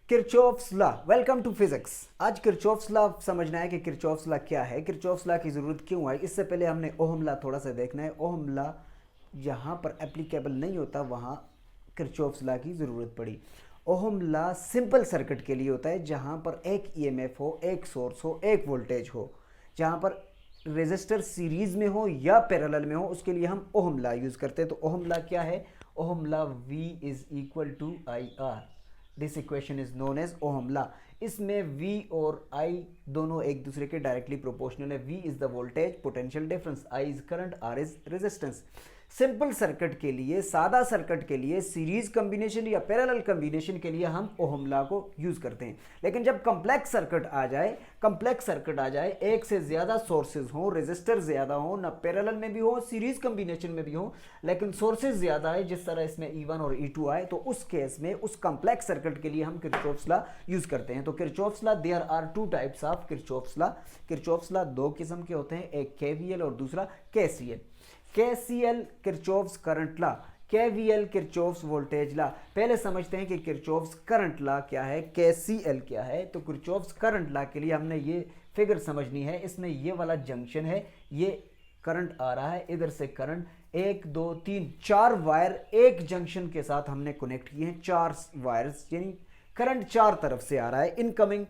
Kirchhoff's law, welcome to physics. आज Kirchhoff's law समझना है कि किरचॉफ्स लॉ क्या है, किरचॉफ्स लॉ की ज़रूरत क्यों है। इससे पहले हमने ओहम लॉ थोड़ा सा देखना है। ओहम लॉ जहाँ पर एप्लीकेबल नहीं होता वहाँ किरचॉफ्स लॉ की ज़रूरत पड़ी। ओहम लॉ सिंपल सर्किट के लिए होता है जहाँ पर एक ईएमएफ हो, एक सोर्स हो, एक वोल्टेज हो। जहाँ पर रेजिस्टर सीरीज में हो या पैरेलल में हो उसके लिए हम ओहम लॉ यूज़ करते हैं। तो ओहम लॉ क्या है? Ohm law V is equal to I R. This equation is known as Ohm law. इसमें V और I दोनों एक दूसरे के डायरेक्टली प्रोपोर्शनल है। V is the voltage, potential difference, I is current, R is resistance. Simple circuit के लिए, सादा सर्किट के लिए, सीरीज कॉम्बिनेशन या पैरेलल कॉम्बिनेशन के लिए हम ओहम लॉ को यूज करते हैं। लेकिन जब कॉम्प्लेक्स सर्किट आ जाए, एक से ज्यादा सोर्सेज हो, रेजिस्टर ज्यादा हो, ना पैरेलल में भी हो, सीरीज कॉम्बिनेशन में भी हो, लेकिन सोर्सेज ज्यादा है, जिस तरह इसमें E1 और E2 आए, तो उस केस में उस कॉम्प्लेक्स सर्किट के लिए हम किरचॉफ्स लॉ यूज करते हैं। तो Kirchhoff's law, there are two types of Kirchhoff's law. Kirchhoff's law दो किस्म के होते हैं, एक KVL और दूसरा KCL। KCL Kirchhoff's current law, KVL Kirchhoff's voltage law. पहले समझते हैं कि किरचॉफ्स करंट लॉ क्या है, KCL क्या है। तो किरचॉफ्स करंट लॉ के लिए हमने ये फिगर समझनी है। इसमें ये वाला जंक्शन है, ये करंट आ रहा है, इधर से करंट, 1 2 3 4 वायर एक जंक्शन के साथ हमने कनेक्ट किए हैं। 4 वायर्स, यानी करंट 4 तरफ से आ रहा है इनकमिंग।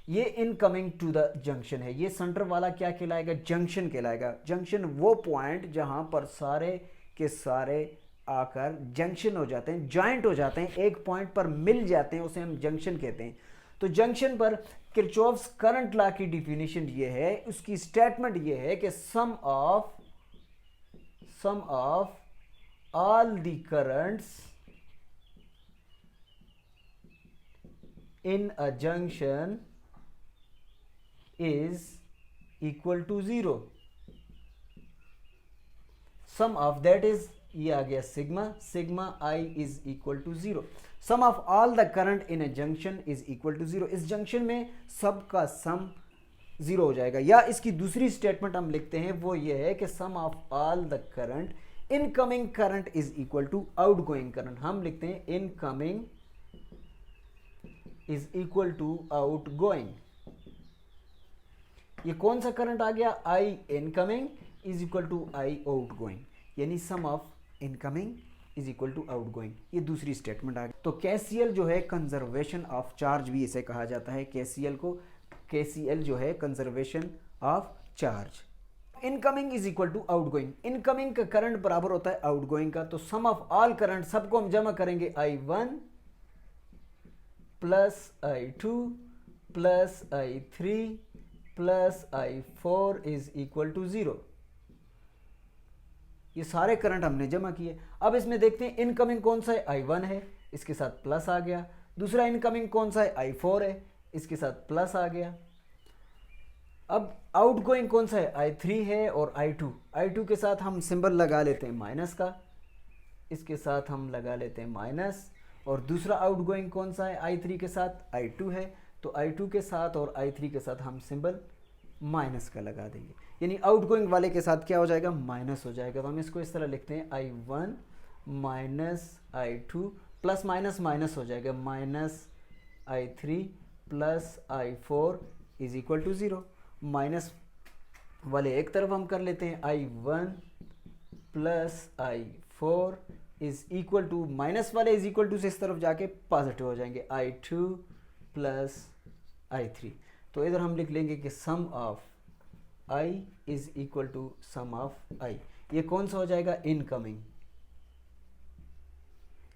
ये इनकमिंग टू द जंक्शन है। ये सेंटर वाला क्या कहलाएगा? जंक्शन कहलाएगा। जंक्शन वो पॉइंट जहां पर सारे के सारे आकर जंक्शन हो जाते हैं, जॉइंट हो जाते हैं, एक पॉइंट पर मिल जाते हैं, उसे हम जंक्शन कहते हैं। तो जंक्शन पर किरचॉफ्स करंट लॉ की डिफिनीशन ये है, उसकी स्टेटमेंट ये है कि sum of all the currents in a junction is equal to 0. Sum of that is, ये आ गया sigma I is equal to 0. Sum of all the current in a junction is equal to 0. इस junction में सब का सम 0 हो जाएगा। या इसकी दूसरी स्टेटमेंट हम लिखते हैं, वो ये है कि sum of all the current, incoming current is equal to outgoing current. हम लिखते हैं incoming is equal to out going. ये कौन सा करंट आ गया? I incoming is equal to I out going, यानी sum of incoming is equal to out going. ये दूसरी स्टेटमेंट आ गई। तो KCL जो है कंजर्वेशन ऑफ चार्ज भी इसे कहा जाता है। KCL जो है conservation of charge. Incoming is equal to out going. Incoming का करंट बराबर होता है आउट गोइंग का। तो सम ऑफ ऑल करंट, सबको हम जमा करेंगे, I1 plus I2 plus I3 plus I4 is equal to 0। ये सारे करंट हमने जमा किए। अब इसमें देखते हैं इनकमिंग कौन सा है, I1 है, इसके साथ प्लस आ गया। दूसरा इनकमिंग कौन सा है, I4 है, इसके साथ प्लस आ गया। अब आउटगोइंग कौन सा है, I3 है और I2 के साथ हम सिंबल लगा लेते हैं माइनस का, इसके साथ हम लगा लेते हैं माइनस। और दूसरा आउटगोइंग कौन सा है, I3 के साथ I2 है, तो I2 के साथ और I3 के साथ हम सिंबल माइनस का लगा देंगे, यानी आउटगोइंग वाले के साथ क्या हो जाएगा, माइनस हो जाएगा। तो हम इसको इस तरह लिखते हैं I1 minus I2 plus minus minus हो जाएगा, minus I3 plus I4 is equal to 0। Minus वाले एक तरफ हम कर लेते हैं, I1 plus I4 is equal to, minus वाले इज इक्वल टू से इस तरफ जाके पॉजिटिव हो जाएंगे, I2 प्लस I3। तो इधर हम लिख लेंगे कि sum of I is equal to sum of I। ये कौन सा हो जाएगा, इनकमिंग।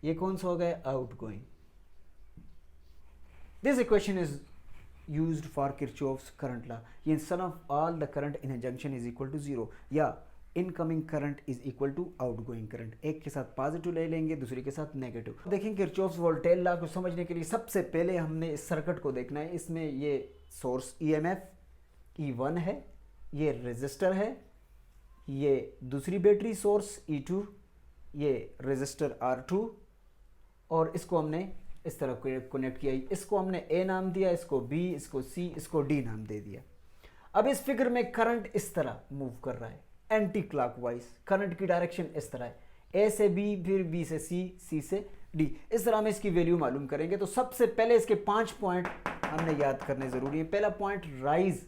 ये कौन सा हो गया, outgoing. This equation is used for Kirchhoff's current law. ये sum of all the current in a junction is equal to 0, या incoming current is equal to outgoing current। एक के साथ पॉजिटिव ले लेंगे, दूसरे के साथ नेगेटिव। देखें किरचॉफ्स वोल्टेज लॉ को समझने के लिए सबसे पहले हमने इस सर्किट को देखना है। इसमें ये सोर्स EMF E1 है, ये रेजिस्टर है, ये दूसरी बैटरी सोर्स E2, ये रेजिस्टर R2, और इसको हमने इस तरह कनेक्ट किया। इसको हमने A नाम दिया, इसको B, इसको C, इसको D नाम दे दिया। अब इस फिगर में करंट इस तरह मूव कर रहा है, एंटी क्लॉकवाइज। करंट की डायरेक्शन इस तरह है, ए से बी, फिर बी से सी, सी से डी, इस तरह हम इसकी वैल्यू मालूम करेंगे। तो सबसे पहले इसके 5 पॉइंट हमने याद करने ज़रूरी है। पहला पॉइंट राइज,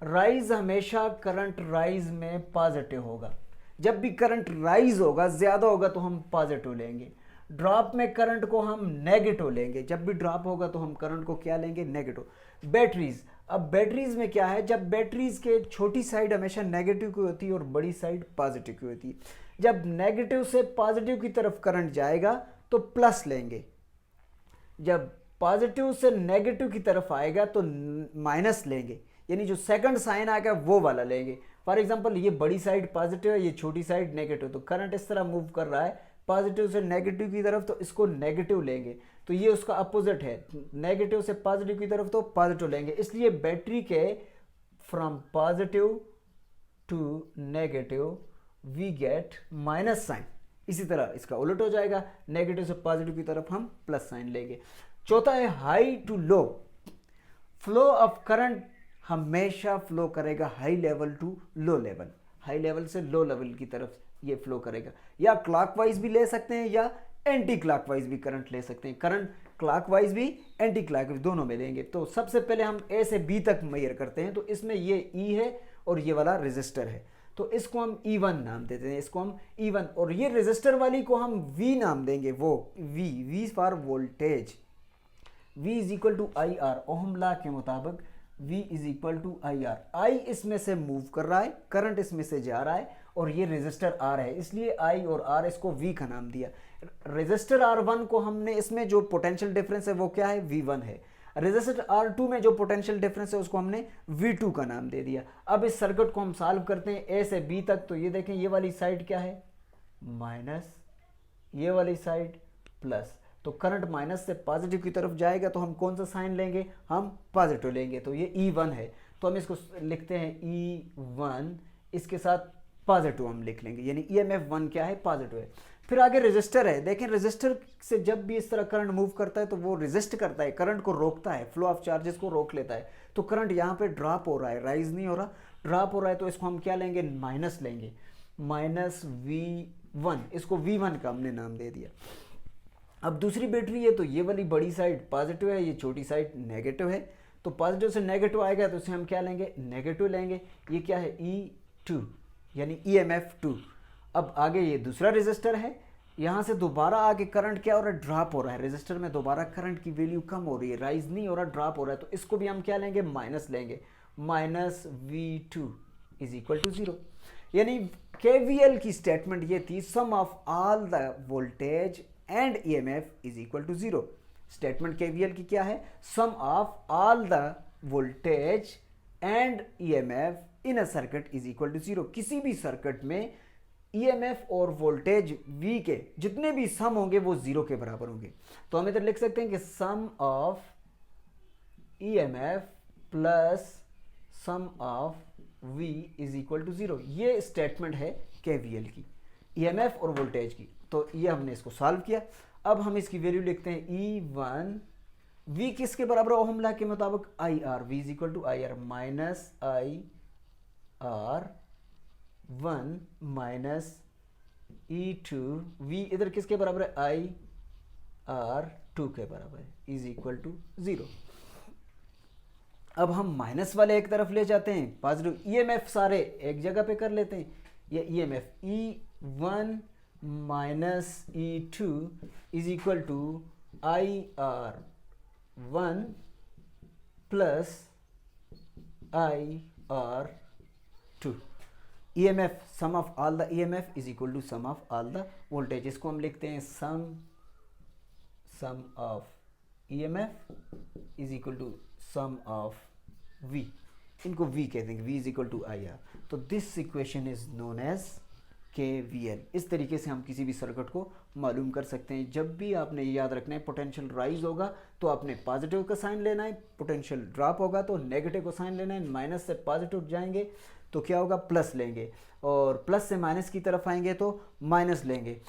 राइज हमेशा करंट राइज में पॉजिटिव होगा। जब भी करंट राइज होगा, ज़्यादा होगा तो हम पॉजिटिव लेंगे। ड्रॉप में करंट को हम नेगेटिव लेंगे। जब भी ड्रॉप होगा तो हम करंट को क्या लेंगे? नेगेटिव। बैटरीज, अब बैटरीज में क्या है, जब बैटरीज के छोटी साइड हमेशा नेगेटिव की होती है और बड़ी साइड पॉजिटिव की होती है। जब नेगेटिव से पॉजिटिव की तरफ करंट जाएगा तो प्लस लेंगे, जब पॉजिटिव से नेगेटिव की तरफ आएगा तो माइनस लेंगे, यानी जो सेकंड साइन आएगा वो वाला लेंगे। फॉर एग्जांपल ये बड़ी साइड पॉजिटिव है, ये छोटी साइड नेगेटिव, तो करंट इस तरह मूव कर रहा है पॉजिटिव से नेगेटिव की तरफ, तो इसको नेगेटिव लेंगे। तो ये उसका अपोजिट है, नेगेटिव से पॉजिटिव की तरफ तो पॉजिटिव लेंगे। इसलिए बैटरी के from positive to negative we get minus sign. इसी तरह इसका उलट हो जाएगा, नेगेटिव से पॉजिटिव की तरफ हम प्लस साइन लेंगे। चौथा है high to low, flow of current हमेशा फ्लो करेगा high level to low level, high level से लो लेवल की तरफ ये फ्लो करेगा। या क्लॉकवाइज भी ले सकते हैं या एंटी क्लॉकवाइज भी करंट ले सकते हैं। करंट क्लॉकवाइज भी एंटी क्लॉकवाइज दोनों में लेंगे। तो सबसे पहले हम ए से बी तक मेजर करते हैं। तो इसमें ये ई है और ये वाला रेजिस्टर है, तो इसको हम E1 नाम देते हैं, इसको हम E1, और ये रेजिस्टर वाली को हम V नाम देंगे, वो V for voltage. V is equal to I R, Ohm law के मुताबिक V is equal to I R. I इसमें से मूव कर रहा है, करंट इसमें से जा रहा है, और ये रेजिस्टर R है, इसलिए I और R इसको V का नाम दिया। रेजिस्टर R1 को हमने, इसमें जो पोटेंशियल डिफरेंस है वो क्या है? V1 है। रेजिस्टर R2 में जो पोटेंशियल डिफरेंस है उसको हमने V2 का नाम दे दिया। अब इस सर्किट को हम सॉल्व करते हैं A से B तक। तो ये देखें, ये वाली साइड क्या है? माइनस, ये वाली साइड प्लस। तो करंट माइनस से पॉजिटिव की तरफ जाएगा तो हम कौन सा साइन लेंगे? हम पॉजिटिव लेंगे। तो ये E1 है, तो हम इसको लिखते हैं E1, इसके साथ पॉजिटिव हम लिख लेंगे, यानी EMF1 क्या है? पॉजिटिव है। फिर आगे रेजिस्टर है। देखें, रेजिस्टर से जब भी इस तरह करंट मूव करता है तो वो रेजिस्ट करता है, करंट को रोकता है, फ्लो ऑफ चार्जेस को रोक लेता है। तो करंट यहाँ पे ड्रॉप हो रहा है, राइज नहीं हो रहा, ड्रॉप हो रहा है, तो इसको हम क्या लेंगे? माइनस लेंगे, माइनस V1, इसको V1 का हमने नाम दे दिया। अब दूसरी बैटरी है, तो ये वाली बड़ी साइड पॉजिटिव है, ये छोटी साइड नेगेटिव है। तो पॉजिटिव से नेगेटिव आएगा तो इसे हम क्या लेंगे? नेगेटिव लेंगे। ये क्या है? E2, यानी EMF2। अब आगे ये दूसरा रेजिस्टर है, यहाँ से दोबारा आगे करंट क्या हो रहा है? ड्रॉप हो रहा है। रेजिस्टर में दोबारा करंट की वैल्यू कम हो रही है, राइज नहीं हो रहा, ड्रॉप हो रहा है, तो इसको भी हम क्या लेंगे? माइनस लेंगे, minus V2 is equal to 0। यानी KVL की स्टेटमेंट ये थी, sum of all the voltage and EMF is equal to 0। Statement KVL की क्या है? Sum of all the voltage and EMF in a circuit is equal to 0। किसी भी circuit में EMF और वोल्टेज V के जितने भी सम होंगे वो 0 के बराबर होंगे। तो हम इधर लिख सकते हैं कि sum of EMF plus sum of V is equal to 0। ये स्टेटमेंट है KVL की, EMF और वोल्टेज की। तो ये हमने इसको सॉल्व किया। अब हम इसकी वैल्यू लिखते हैं E1, V किसके बराबर? ओहम लॉ के मुताबिक IR, V is equal to IR, minus IR1 minus E2, V इधर किसके बराबर है? IR2 के बराबर है, इज इक्वल टू 0। अब हम माइनस वाले एक तरफ ले जाते हैं, पॉजिटिव EMF सारे एक जगह पे कर लेते हैं। ये EMF E1 minus E2 is equal to IR1 plus IR2। EMF, sum of all the EMF is equal to sum of all the voltage. इसको हम लिखते हैं sum of EMF is equal to sum of V, इनको V कहते हैं, V is equal to IR। तो this equation is known as KVL। इस तरीके से हम किसी भी सर्किट को मालूम कर सकते हैं। जब भी आपने ये याद रखना है, पोटेंशियल राइज होगा तो आपने पॉजिटिव का साइन लेना है, पोटेंशियल ड्रॉप होगा तो नेगेटिव का साइन लेना है, माइनस से पॉजिटिव जाएंगे तो क्या होगा? प्लस लेंगे, और प्लस से माइनस की तरफ आएंगे तो माइनस लेंगे।